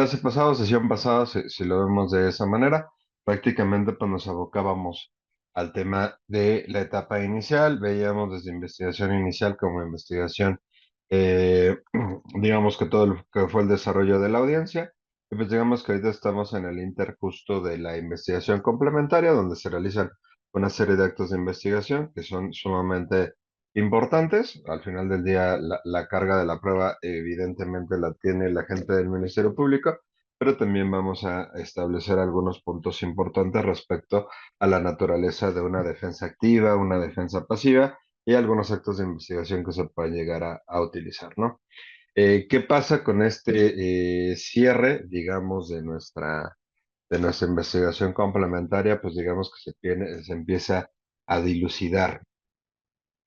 clase pasada, sesión pasada, si lo vemos de esa manera, prácticamente pues nos abocábamos al tema de la etapa inicial, veíamos desde investigación inicial como investigación, eh, digamos que todo lo que fue el desarrollo de la audiencia, y pues digamos que ahorita estamos en el interjusto de la investigación complementaria, donde se realizan una serie de actos de investigación que son sumamente importantes. Al final del día, la carga de la prueba evidentemente la tiene la gente del Ministerio Público, pero también vamos a establecer algunos puntos importantes respecto a la naturaleza de una defensa activa, una defensa pasiva y algunos actos de investigación que se pueden llegar a utilizar, ¿no? ¿Qué pasa con este cierre, digamos, de nuestra investigación complementaria? Pues digamos que se empieza a dilucidar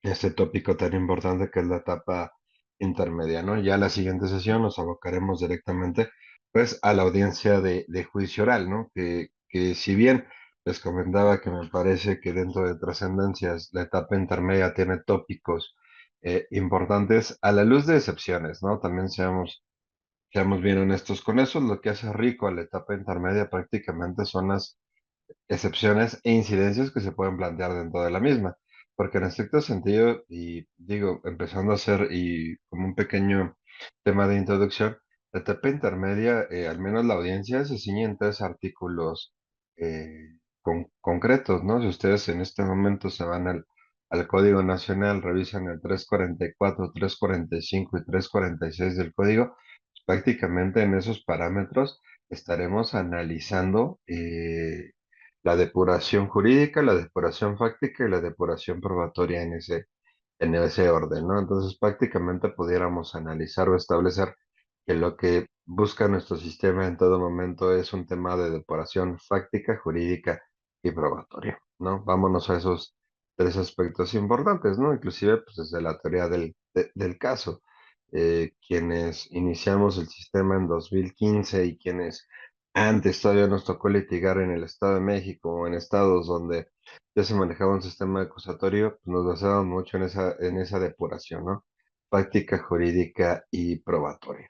este tópico tan importante que es la etapa intermedia, ¿no? Ya la siguiente sesión nos abocaremos directamente, pues, a la audiencia de juicio oral, ¿no? Que si bien les comentaba que me parece que dentro de trascendencias la etapa intermedia tiene tópicos importantes a la luz de excepciones, ¿no? También seamos bien honestos con eso, lo que hace rico a la etapa intermedia prácticamente son las excepciones e incidencias que se pueden plantear dentro de la misma. Porque en estricto sentido, y digo, empezando a hacer y como un pequeño tema de introducción, la etapa intermedia, al menos la audiencia, se ciñe en tres artículos concretos, ¿no? Si ustedes en este momento se van al Código Nacional, revisan el 344, 345 y 346 del Código, pues prácticamente en esos parámetros estaremos analizando la depuración jurídica, la depuración fáctica y la depuración probatoria en ese orden, ¿no? Entonces, prácticamente pudiéramos analizar o establecer que lo que busca nuestro sistema en todo momento es un tema de depuración fáctica, jurídica y probatoria, ¿no? Vámonos a esos tres aspectos importantes, ¿no? Inclusive, pues desde la teoría del caso. Quienes iniciamos el sistema en 2015 y quienes antes todavía nos tocó litigar en el Estado de México o en estados donde ya se manejaba un sistema acusatorio, pues nos basábamos mucho en esa depuración, ¿no? Práctica jurídica y probatoria.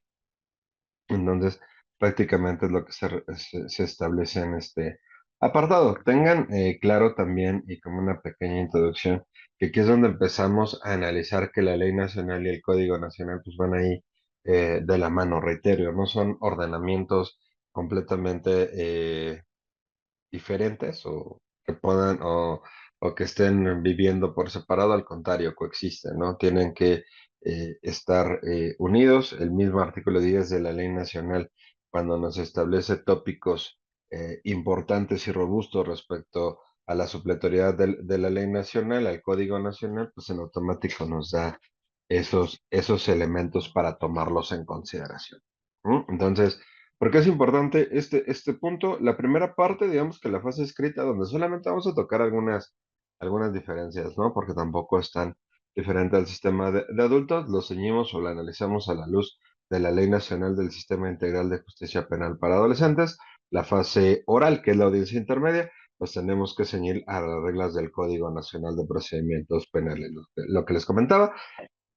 Entonces, prácticamente es lo que se establece en este apartado. Tengan claro también, y como una pequeña introducción, que aquí es donde empezamos a analizar que la ley nacional y el código nacional pues van ahí de la mano, reitero, no son ordenamientos completamente diferentes o que puedan o que estén viviendo por separado, al contrario, coexisten, ¿no? Tienen que estar unidos. El mismo artículo 10 de la Ley Nacional, cuando nos establece tópicos importantes y robustos respecto a la supletoriedad de la Ley Nacional, al Código Nacional, pues en automático nos da esos elementos para tomarlos en consideración. Entonces, ¿por qué es importante este punto? La primera parte, digamos que la fase escrita, donde solamente vamos a tocar algunas diferencias, ¿no? Porque tampoco es tan diferente al sistema de adultos, lo ceñimos o lo analizamos a la luz de la Ley Nacional del Sistema Integral de Justicia Penal para Adolescentes. La fase oral, que es la audiencia intermedia, pues tenemos que ceñir a las reglas del Código Nacional de Procedimientos Penales, lo que les comentaba.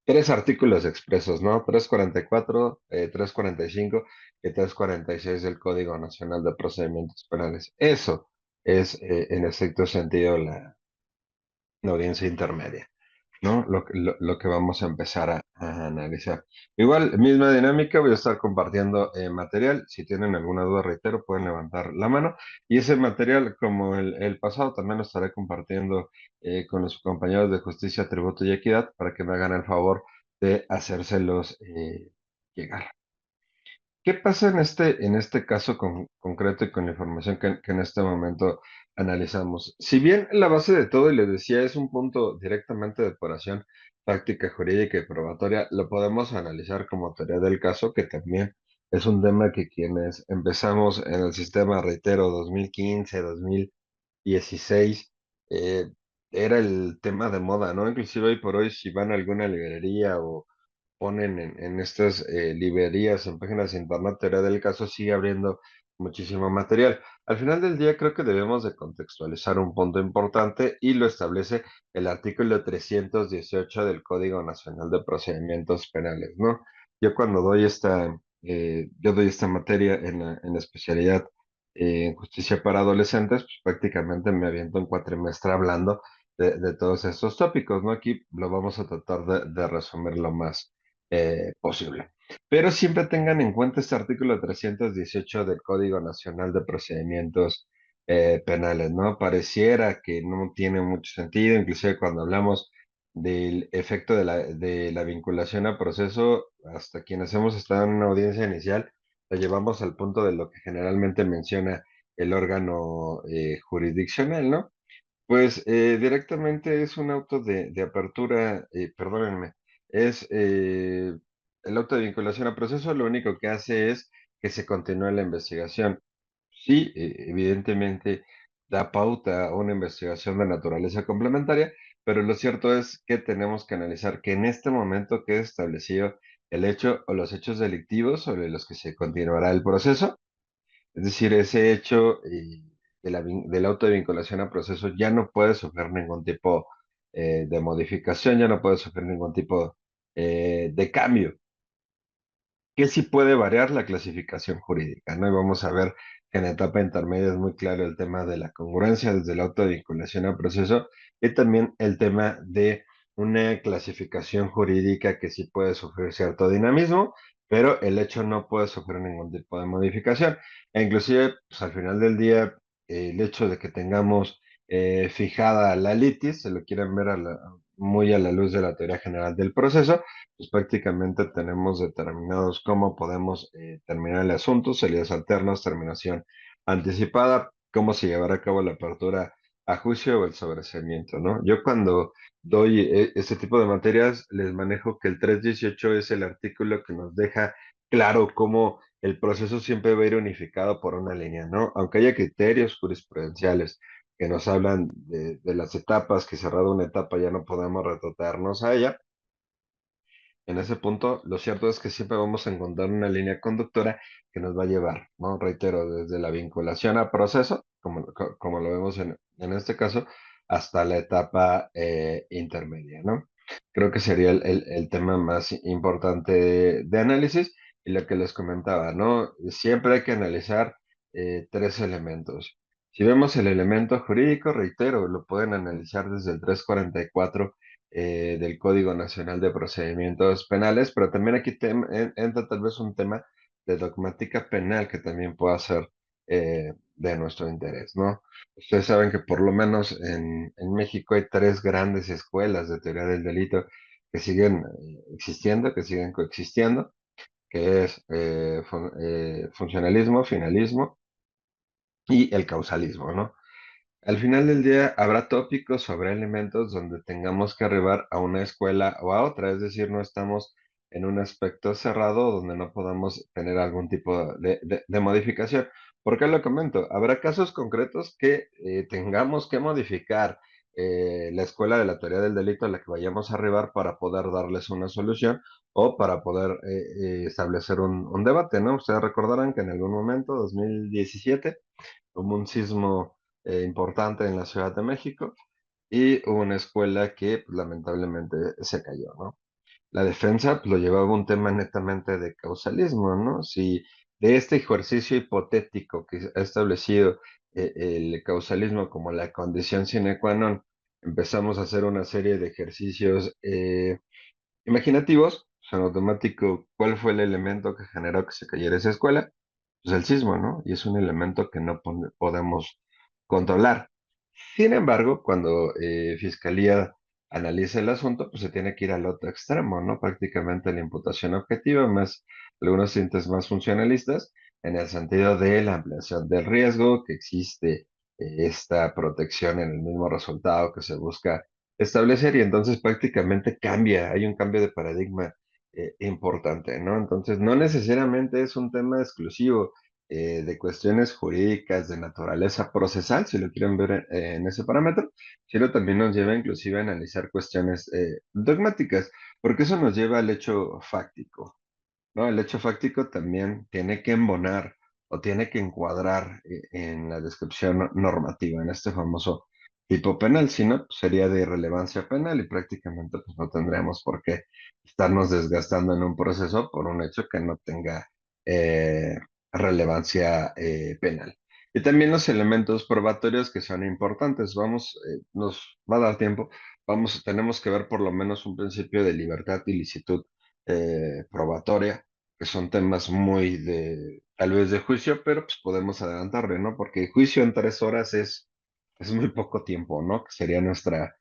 Tres artículos expresos, ¿no? 344, 345 y 346 del Código Nacional de Procedimientos Penales. Eso es, en estricto sentido, la audiencia intermedia, ¿no? Lo que vamos a empezar a analizar. Igual, misma dinámica, voy a estar compartiendo material. Si tienen alguna duda, reitero, pueden levantar la mano. Y ese material, como el pasado, también lo estaré compartiendo con los compañeros de Justicia, Tributo y Equidad para que me hagan el favor de hacérselos llegar. ¿Qué pasa en este caso concreto y con la información que en este momento analizamos? Si bien la base de todo, y les decía, es un punto directamente de depuración práctica jurídica y probatoria, lo podemos analizar como teoría del caso, que también es un tema que quienes empezamos en el sistema, reitero, 2015, 2016, eh, era el tema de moda, ¿no? Inclusive hoy por hoy, si van a alguna librería o ponen en estas librerías, en páginas de internet, teoría del caso, sigue abriendo muchísimo material. Al final del día creo que debemos de contextualizar un punto importante y lo establece el artículo 318 del Código Nacional de Procedimientos Penales, ¿no? Yo cuando doy yo doy esta materia en la especialidad en justicia para adolescentes, pues prácticamente me aviento un cuatrimestre hablando de todos estos tópicos, ¿no? Aquí lo vamos a tratar de resumir lo más posible. Pero siempre tengan en cuenta este artículo 318 del Código Nacional de Procedimientos Penales, ¿no? Pareciera que no tiene mucho sentido, inclusive cuando hablamos del efecto de la vinculación a proceso, hasta quienes hemos estado en una audiencia inicial, lo llevamos al punto de lo que generalmente menciona el órgano jurisdiccional, ¿no? Pues directamente es un auto de apertura, perdónenme, es el auto de vinculación a proceso, lo único que hace es que se continúe la investigación. Sí, evidentemente da pauta a una investigación de naturaleza complementaria, pero lo cierto es que tenemos que analizar que en este momento quede establecido el hecho o los hechos delictivos sobre los que se continuará el proceso. Es decir, ese hecho del auto de vinculación a proceso ya no puede sufrir ningún tipo de modificación, ya no puede sufrir ningún tipo de cambio, que sí puede variar la clasificación jurídica, ¿no? Y vamos a ver que en etapa intermedia es muy claro el tema de la congruencia desde el auto de vinculación a proceso y también el tema de una clasificación jurídica que sí puede sufrir cierto dinamismo, pero el hecho no puede sufrir ningún tipo de modificación. E inclusive, pues al final del día, el hecho de que tengamos fijada la litis, se lo quieren ver muy a la luz de la teoría general del proceso, pues prácticamente tenemos determinados cómo podemos terminar el asunto, salidas alternas, terminación anticipada, cómo se llevará a cabo la apertura a juicio o el sobreseimiento, ¿no? Yo cuando doy este tipo de materias, les manejo que el 318 es el artículo que nos deja claro cómo el proceso siempre va a ir unificado por una línea, ¿no? Aunque haya criterios jurisprudenciales que nos hablan de las etapas, que cerrada una etapa ya no podemos retrotraernos a ella, en ese punto, lo cierto es que siempre vamos a encontrar una línea conductora que nos va a llevar, ¿no? Reitero, desde la vinculación a proceso, como lo vemos en este caso, hasta la etapa intermedia, ¿no? Creo que sería el tema más importante de análisis y lo que les comentaba, ¿no? Siempre hay que analizar tres elementos. Si vemos el elemento jurídico, reitero, lo pueden analizar desde el 344 del Código Nacional de Procedimientos Penales, pero también aquí entra tal vez un tema de dogmática penal que también pueda ser de nuestro interés, ¿no? Ustedes saben que por lo menos en México hay tres grandes escuelas de teoría del delito que siguen existiendo, que siguen coexistiendo, que es funcionalismo, finalismo y el causalismo, ¿no? Al final del día habrá tópicos, habrá elementos donde tengamos que arribar a una escuela o a otra, es decir, no estamos en un aspecto cerrado donde no podamos tener algún tipo de modificación. ¿Por qué lo comento? Habrá casos concretos que tengamos que modificar la escuela de la teoría del delito a la que vayamos a arribar para poder darles una solución o para poder establecer un debate, ¿no? Ustedes recordarán que en algún momento, 2017, hubo un sismo importante en la Ciudad de México y hubo una escuela que pues, lamentablemente se cayó, ¿no? La defensa pues, lo llevaba a un tema netamente de causalismo, ¿no? Si de este ejercicio hipotético que ha establecido el causalismo como la condición sine qua non, empezamos a hacer una serie de ejercicios imaginativos, pues, en automático, ¿cuál fue el elemento que generó que se cayera esa escuela? Pues el sismo, ¿no? Y es un elemento que no podemos controlar. Sin embargo, cuando Fiscalía analiza el asunto, pues se tiene que ir al otro extremo, ¿no? Prácticamente la imputación objetiva, más algunos tintes más funcionalistas, en el sentido de la ampliación del riesgo, que existe esta protección en el mismo resultado que se busca establecer, y entonces prácticamente cambia, hay un cambio de paradigma importante, ¿no? Entonces, no necesariamente es un tema exclusivo de cuestiones jurídicas de naturaleza procesal, si lo quieren ver en ese parámetro, sino también nos lleva inclusive a analizar cuestiones dogmáticas, porque eso nos lleva al hecho fáctico, ¿no? El hecho fáctico también tiene que embonar o tiene que encuadrar en la descripción normativa, en este famoso tipo penal, si no, pues, sería de irrelevancia penal y prácticamente pues, no tendríamos por qué estarnos desgastando en un proceso por un hecho que no tenga eh, relevancia penal. Y también los elementos probatorios que son importantes. Nos va a dar tiempo. Tenemos que ver por lo menos un principio de libertad y licitud probatoria, que son temas muy tal vez de juicio, pero pues podemos adelantarle, ¿no? Porque el juicio en 3 horas es muy poco tiempo, ¿no? Que sería nuestra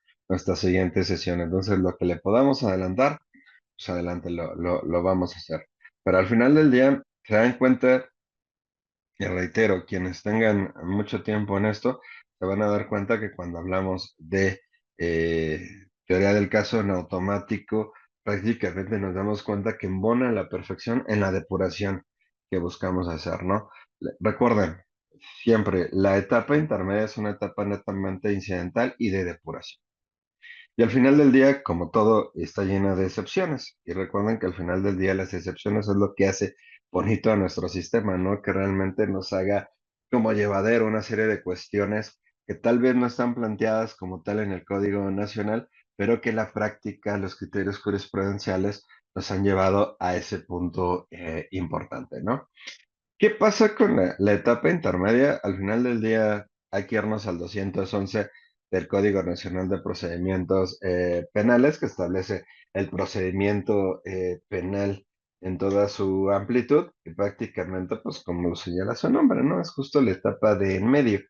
siguiente sesión. Entonces, lo que le podamos adelantar, pues adelante lo vamos a hacer. Pero al final del día, se dan cuenta, y reitero, quienes tengan mucho tiempo en esto, se van a dar cuenta que cuando hablamos de eh, teoría del caso en automático, prácticamente nos damos cuenta que embona a la perfección en la depuración que buscamos hacer, ¿no? Recuerden, siempre la etapa intermedia es una etapa netamente incidental y de depuración. Y al final del día, como todo, está llena de excepciones. Y recuerden que al final del día las excepciones es lo que hace bonito a nuestro sistema, ¿no? Que realmente nos haga como llevadero una serie de cuestiones que tal vez no están planteadas como tal en el Código Nacional, pero que la práctica, los criterios jurisprudenciales nos han llevado a ese punto importante, ¿no? ¿Qué pasa con la etapa intermedia? Al final del día hay que irnos al 211 del Código Nacional de Procedimientos Penales, que establece el procedimiento penal en toda su amplitud y prácticamente, pues como lo señala su nombre, ¿no? Es justo la etapa de en medio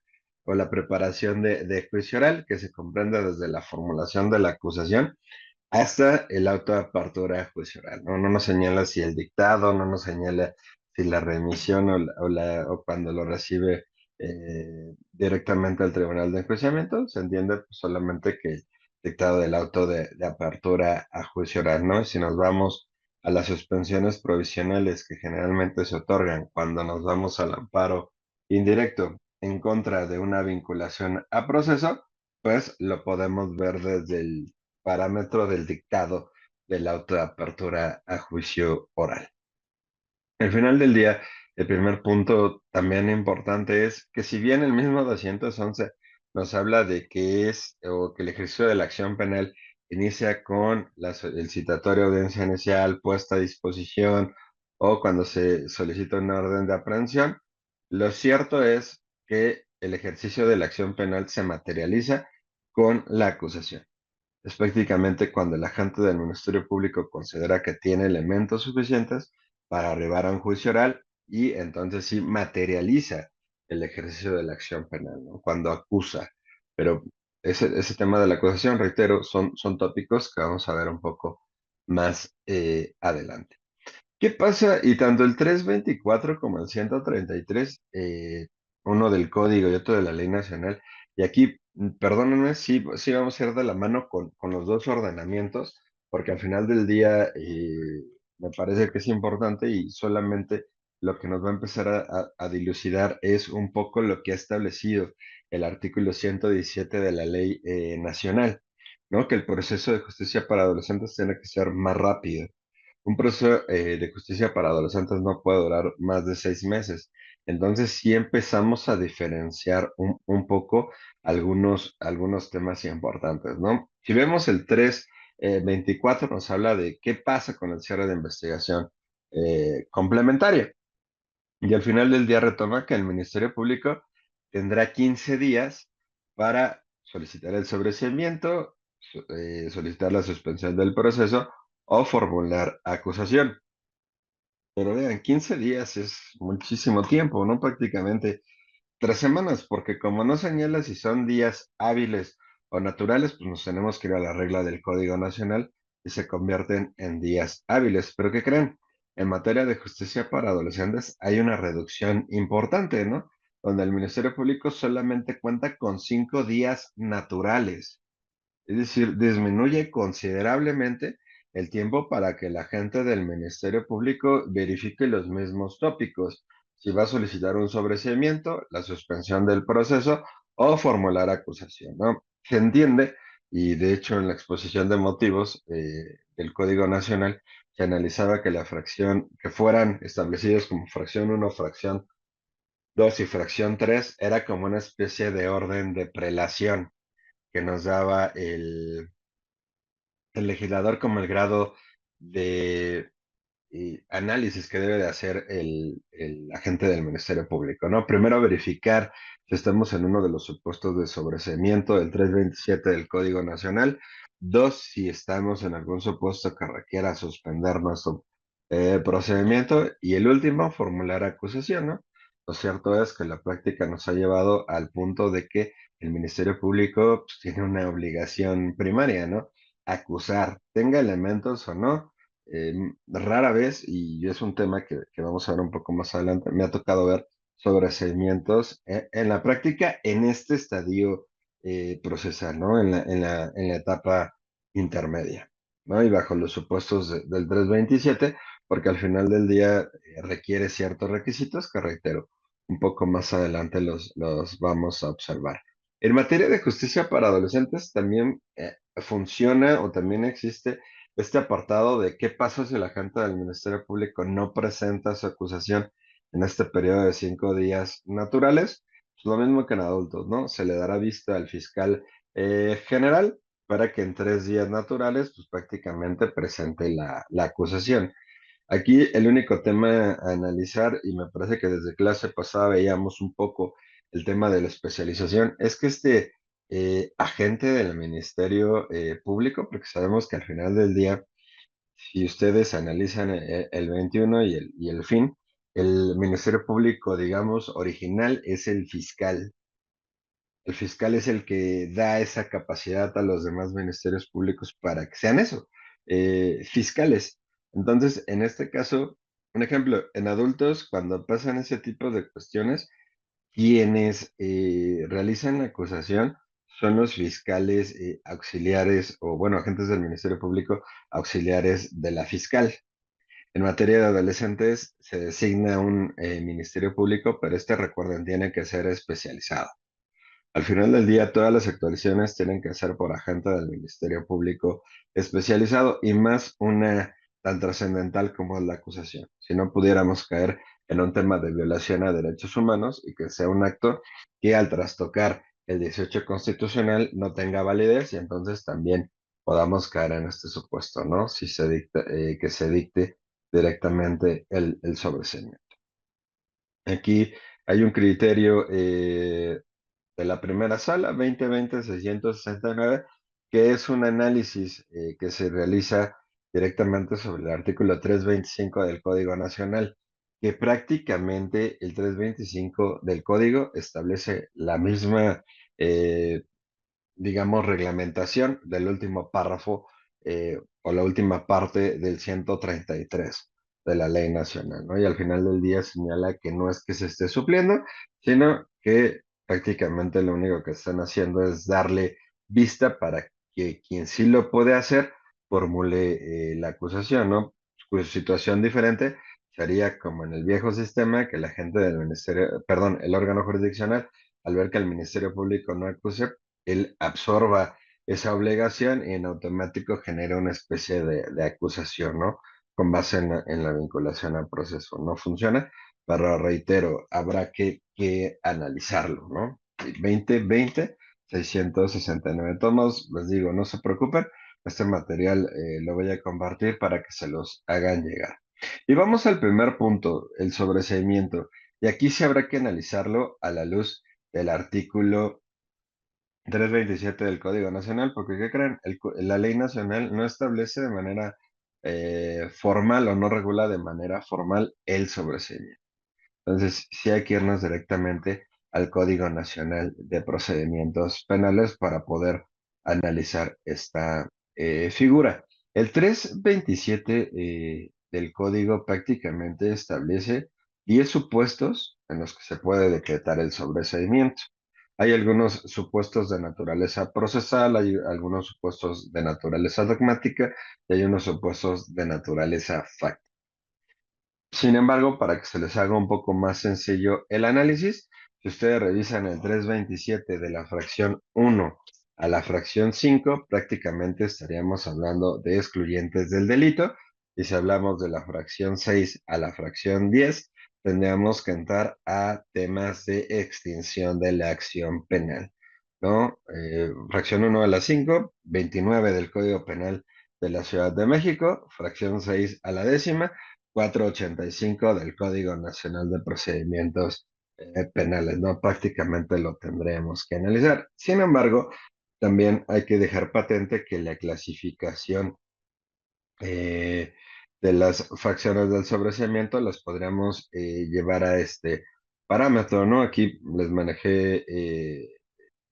o la preparación de juicio oral, que se comprende desde la formulación de la acusación hasta el auto de apertura de juicio oral, ¿no? No nos señala si el dictado, no nos señala si la remisión o cuando lo recibe directamente al tribunal de enjuiciamiento, se entiende pues, solamente que el dictado del auto de apertura a juicio oral, ¿no? Si nos vamos a las suspensiones provisionales que generalmente se otorgan cuando nos vamos al amparo indirecto en contra de una vinculación a proceso, pues lo podemos ver desde el parámetro del dictado del auto de apertura a juicio oral. Al final del día, el primer punto también importante es que si bien el mismo 211 nos habla de que es o que el ejercicio de la acción penal inicia con el citatorio de audiencia inicial, puesta a disposición o cuando se solicita una orden de aprehensión, lo cierto es que el ejercicio de la acción penal se materializa con la acusación. Es prácticamente cuando el agente del Ministerio Público considera que tiene elementos suficientes para arribar a un juicio oral y entonces sí materializa el ejercicio de la acción penal, ¿no? Cuando acusa. Pero ese tema de la acusación, reitero, son tópicos que vamos a ver un poco más adelante. ¿Qué pasa? Y tanto el 324 como el 133, uno del código y otro de la ley nacional, y aquí, perdónenme, sí vamos a ir de la mano con los dos ordenamientos, porque al final del día me parece que es importante y solamente lo que nos va a empezar a dilucidar es un poco lo que ha establecido el artículo 117 de la ley nacional, ¿no? Que el proceso de justicia para adolescentes tiene que ser más rápido. Un proceso de justicia para adolescentes no puede durar más de 6 meses. Entonces sí empezamos a diferenciar un poco algunos temas importantes, ¿no? Si vemos el 324 nos habla de qué pasa con el cierre de investigación complementaria. Y al final del día retoma que el Ministerio Público tendrá 15 días para solicitar el sobreseimiento, solicitar la suspensión del proceso o formular acusación. Pero vean, 15 días es muchísimo tiempo, ¿no? Prácticamente 3 semanas, porque como no señala si son días hábiles o naturales, pues nos tenemos que ir a la regla del Código Nacional y se convierten en días hábiles. Pero ¿qué creen? En materia de justicia para adolescentes hay una reducción importante, ¿no? Donde el Ministerio Público solamente cuenta con 5 días naturales. Es decir, disminuye considerablemente el tiempo para que la gente del Ministerio Público verifique los mismos tópicos. Si va a solicitar un sobreseimiento, la suspensión del proceso o formular acusación, ¿no? Se entiende, y de hecho en la exposición de motivos del Código Nacional se analizaba que la fracción, que fueran establecidos como fracción uno, fracción 2 y fracción 3 era como una especie de orden de prelación que nos daba el legislador como el grado de análisis que debe de hacer el agente del Ministerio Público, ¿no? Primero, verificar si estamos en uno de los supuestos de sobreseimiento del 327 del Código Nacional. Dos, si estamos en algún supuesto que requiera suspender nuestro procedimiento. Y el último, formular acusación, ¿no? Lo cierto es que la práctica nos ha llevado al punto de que el Ministerio Público pues, tiene una obligación primaria, ¿no? Acusar, tenga elementos o no. Rara vez, y es un tema que vamos a ver un poco más adelante, me ha tocado ver sobreseimientos en la práctica en este estadio procesal, ¿no? En la etapa intermedia, ¿no? Y bajo los supuestos del 327, porque al final del día requiere ciertos requisitos que, reitero, un poco más adelante los vamos a observar. En materia de justicia para adolescentes también funciona o también existe este apartado de qué pasa si el agente del Ministerio Público no presenta su acusación en este periodo de 5 días naturales. Es lo mismo que en adultos, ¿no? Se le dará vista al fiscal general para que en 3 días naturales, pues prácticamente presente la acusación. Aquí el único tema a analizar, y me parece que desde clase pasada veíamos un poco el tema de la especialización, es que este agente del Ministerio Público, porque sabemos que al final del día, si ustedes analizan el 21 y el fin, el Ministerio Público, digamos, original es el fiscal. El fiscal es el que da esa capacidad a los demás ministerios públicos para que sean eso, fiscales. Entonces, en este caso, un ejemplo, en adultos, cuando pasan ese tipo de cuestiones, quienes realizan la acusación son los fiscales auxiliares o, bueno, agentes del Ministerio Público auxiliares de la fiscal. En materia de adolescentes se designa un Ministerio Público, pero este, recuerden, tiene que ser especializado. Al final del día, todas las actualizaciones tienen que ser por agente del Ministerio Público especializado y más una tan trascendental como es la acusación. Si no pudiéramos caer en un tema de violación a derechos humanos y que sea un acto que al trastocar el 18 constitucional no tenga validez y entonces también podamos caer en este supuesto, ¿no? Si se dicta, que se dicte directamente el sobreseimiento. Aquí hay un criterio de la primera sala, 2020-669, que es un análisis que se realiza directamente sobre el artículo 325 del Código Nacional, que prácticamente el 325 del Código establece la misma digamos, reglamentación del último párrafo o la última parte del 133 de la ley nacional, ¿no? Y al final del día señala que no es que se esté supliendo, sino que prácticamente lo único que están haciendo es darle vista para que quien sí lo puede hacer formule la acusación, ¿no? Pues situación diferente sería como en el viejo sistema que la gente del ministerio, perdón, el órgano jurisdiccional, al ver que el Ministerio Público no acuse, él absorba esa obligación y en automático genera una especie de acusación, ¿no? Con base en la vinculación al proceso. No funciona, pero reitero, habrá que analizarlo, ¿no? 2020, 669 tomos, les digo, no se preocupen, este material lo voy a compartir para que se los hagan llegar. Y vamos al primer punto, el sobreseimiento. Y aquí sí habrá que analizarlo a la luz del artículo 327 del Código Nacional, porque ¿qué creen? La ley nacional no establece de manera formal o no regula de manera formal el sobreseimiento. Entonces, sí hay que irnos directamente al Código Nacional de Procedimientos Penales para poder analizar esta figura. El 327 del Código prácticamente establece 10 supuestos en los que se puede decretar el sobreseimiento. Hay algunos supuestos de naturaleza procesal, hay algunos supuestos de naturaleza dogmática y hay unos supuestos de naturaleza fáctica. Sin embargo, para que se les haga un poco más sencillo el análisis, si ustedes revisan el 327 de la fracción 1 a la fracción 5, prácticamente estaríamos hablando de excluyentes del delito. Y si hablamos de la fracción 6 a la fracción 10, tendríamos que entrar a temas de extinción de la acción penal, ¿no? Fracción 1 a la 5, 29 del Código Penal de la Ciudad de México, fracción 6 a la décima, 485 del Código Nacional de Procedimientos Penales, ¿no? Prácticamente lo tendremos que analizar. Sin embargo, también hay que dejar patente que la clasificación eh, de las fracciones del sobreseimiento las podríamos llevar a este parámetro, ¿no? Aquí les manejé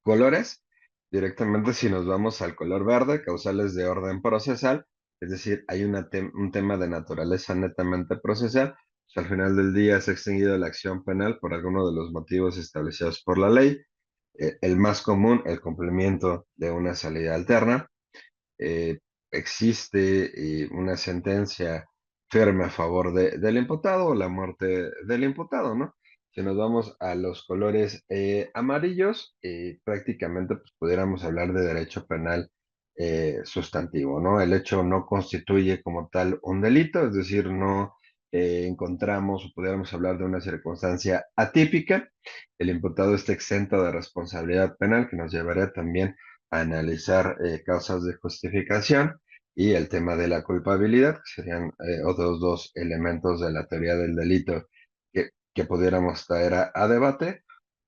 colores. Directamente, si nos vamos al color verde, causales de orden procesal, es decir, hay un tema de naturaleza netamente procesal, pues al final del día se ha extinguido la acción penal por alguno de los motivos establecidos por la ley. El más común, el cumplimiento de una salida alterna. eh, Existe una sentencia firme a favor del imputado o la muerte del imputado, ¿no? Si nos vamos a los colores amarillos, prácticamente pues, pudiéramos hablar de derecho penal sustantivo, ¿no? El hecho no constituye como tal un delito, es decir, no encontramos o pudiéramos hablar de una circunstancia atípica. El imputado está exento de responsabilidad penal, que nos llevaría también a analizar causas de justificación y el tema de la culpabilidad, que serían otros dos elementos de la teoría del delito que pudiéramos traer a debate.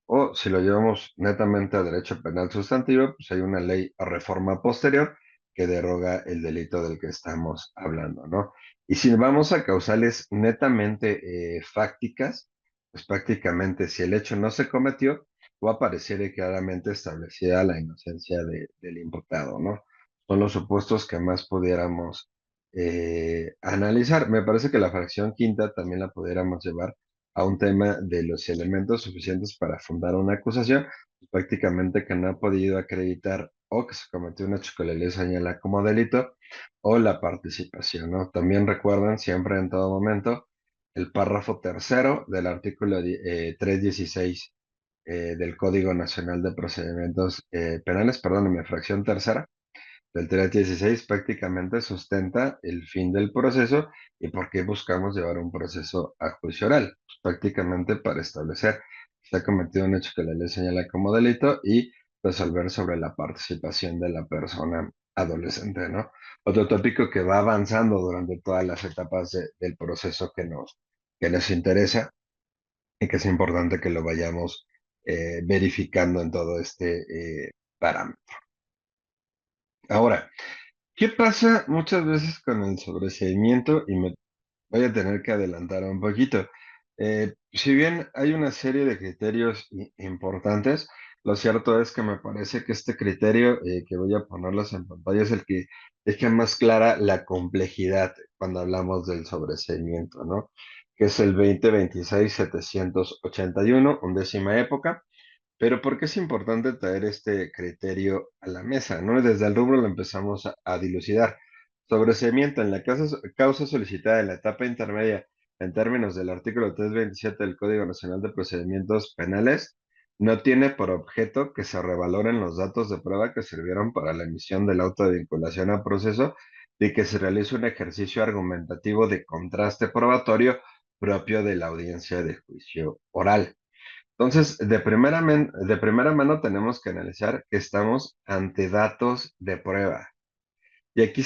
O si lo llevamos netamente a derecho penal sustantivo, pues hay una ley o reforma posterior que deroga el delito del que estamos hablando, ¿no? Y si vamos a causales netamente fácticas, pues prácticamente si el hecho no se cometió, va a aparecer claramente establecida la inocencia del imputado, ¿no? Son los supuestos que más pudiéramos analizar. Me parece que la fracción quinta también la pudiéramos llevar a un tema de los elementos suficientes para fundar una acusación, pues prácticamente que no ha podido acreditar o que se cometió un hecho que la ley señala como delito o la participación, ¿no? También recuerden siempre en todo momento el párrafo tercero del artículo 316 del Código Nacional de Procedimientos Penales, perdónenme, fracción tercera del 316 prácticamente sustenta el fin del proceso y por qué buscamos llevar un proceso a juicio oral. Pues prácticamente para establecer que se ha cometido un hecho que la ley señala como delito y resolver sobre la participación de la persona adolescente, ¿no? Otro tópico que va avanzando durante todas las etapas del proceso que nos interesa y que es importante que lo vayamos verificando en todo este parámetro. Ahora, ¿qué pasa muchas veces con el sobreseimiento? Y me voy a tener que adelantar un poquito. Si bien hay una serie de criterios importantes, lo cierto es que me parece que este criterio, que voy a ponerlos en pantalla, es el que deja más clara la complejidad cuando hablamos del sobreseimiento, ¿no? Que es el 2026-781, undécima época. Pero ¿por qué es importante traer este criterio a la mesa, ¿no? Desde el rubro lo empezamos a dilucidar. Sobreseimiento en la causa solicitada en la etapa intermedia en términos del artículo 327 del Código Nacional de Procedimientos Penales, no tiene por objeto que se revaloren los datos de prueba que sirvieron para la emisión del auto de vinculación a proceso y que se realice un ejercicio argumentativo de contraste probatorio propio de la audiencia de juicio oral. Entonces, de primera mano tenemos que analizar que estamos ante datos de prueba. Y aquí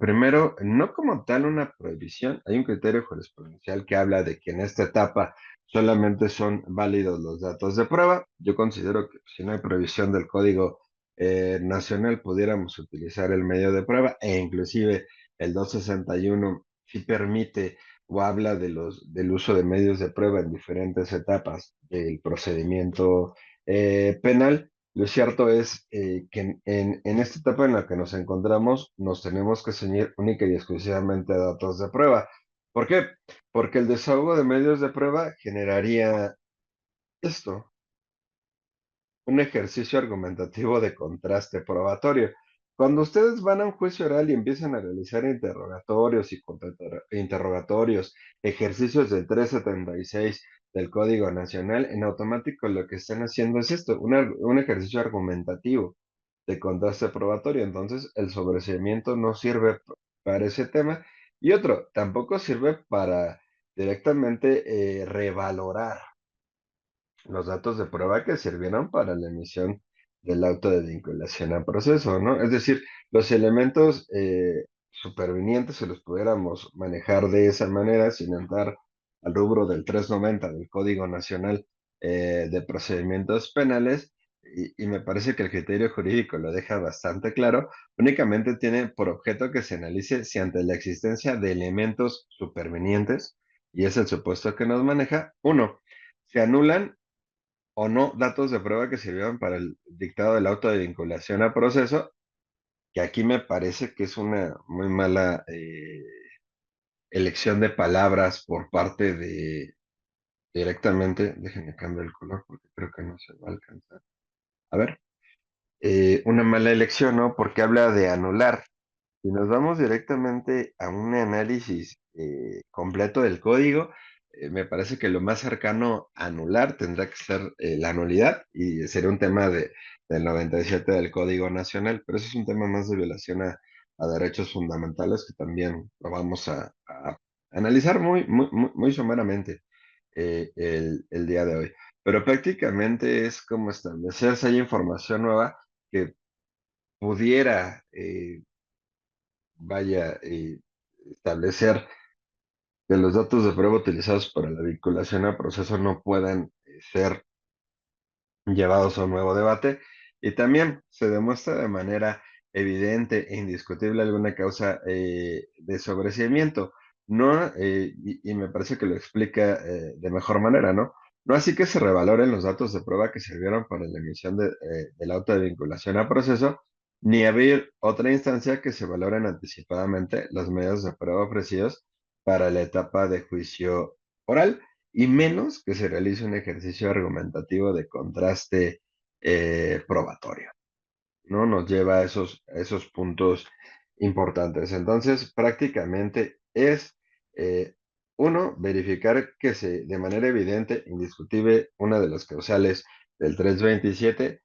primero, no como tal una prohibición, hay un criterio jurisprudencial que habla de que en esta etapa solamente son válidos los datos de prueba. Yo considero que si no hay prohibición del Código Nacional, pudiéramos utilizar el medio de prueba e inclusive el 261 sí permite o habla del uso de medios de prueba en diferentes etapas del procedimiento penal. Lo cierto es que en esta etapa en la que nos encontramos, nos tenemos que ceñir única y exclusivamente a datos de prueba. ¿Por qué? Porque el desahogo de medios de prueba generaría esto, un ejercicio argumentativo de contraste probatorio. Cuando ustedes van a un juicio oral y empiezan a realizar interrogatorios y interrogatorios, ejercicios del 376 del Código Nacional, en automático lo que están haciendo es esto, un ejercicio argumentativo de contraste probatorio. Entonces, el sobreseimiento no sirve para ese tema. Y otro, tampoco sirve para directamente revalorar los datos de prueba que sirvieron para la emisión del auto de vinculación a proceso, ¿no? Es decir, los elementos supervinientes, si los pudiéramos manejar de esa manera, sin entrar al rubro del 390 del Código Nacional de Procedimientos Penales, y me parece que el criterio jurídico lo deja bastante claro, únicamente tiene por objeto que se analice si ante la existencia de elementos supervinientes, y es el supuesto que nos maneja, uno, se anulan o no datos de prueba que sirvieron para el dictado del auto de vinculación a proceso, que aquí me parece que es una muy mala elección de palabras por parte de directamente, déjenme cambiar el color porque creo que no se va a alcanzar. A ver, una mala elección, ¿no? Porque habla de anular. Si nos vamos directamente a un análisis completo del código, me parece que lo más cercano a anular tendrá que ser la nulidad y sería un tema del 97 del Código Nacional, pero eso es un tema más de violación a derechos fundamentales que también lo vamos a analizar muy someramente el día de hoy. Pero prácticamente es como establecer si hay información nueva que pudiera vaya, establecer que los datos de prueba utilizados para la vinculación al proceso no puedan ser llevados a un nuevo debate. Y también se demuestra de manera evidente e indiscutible alguna causa de sobreseimiento. No, y me parece que lo explica de mejor manera, ¿no? No así que se revaloren los datos de prueba que sirvieron para la emisión del auto de vinculación a proceso, ni abrir otra instancia que se valoren anticipadamente los medios de prueba ofrecidos para la etapa de juicio oral y menos que se realice un ejercicio argumentativo de contraste probatorio, ¿no? Nos lleva a esos puntos importantes. Entonces, prácticamente es, uno, verificar que de manera evidente, indiscutible, una de las causales del 327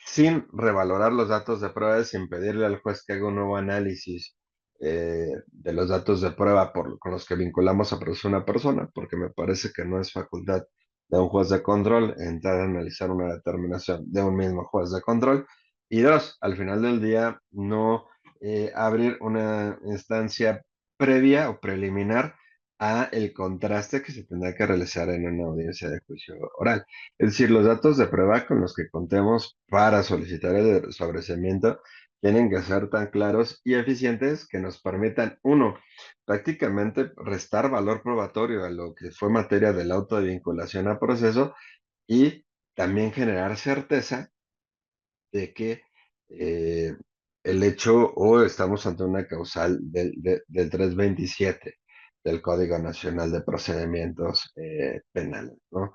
sin revalorar los datos de prueba, sin pedirle al juez que haga un nuevo análisis de los datos de prueba con los que vinculamos a una persona, porque me parece que no es facultad de un juez de control entrar a analizar una determinación de un mismo juez de control. Y dos, al final del día, no abrir una instancia previa o preliminar a el contraste que se tendrá que realizar en una audiencia de juicio oral. Es decir, los datos de prueba con los que contemos para solicitar el sobreseimiento tienen que ser tan claros y eficientes que nos permitan, uno, prácticamente restar valor probatorio a lo que fue materia del auto de vinculación a proceso y también generar certeza de que eh, el hecho o estamos ante una causal del 327 del Código Nacional de Procedimientos Penales, ¿no?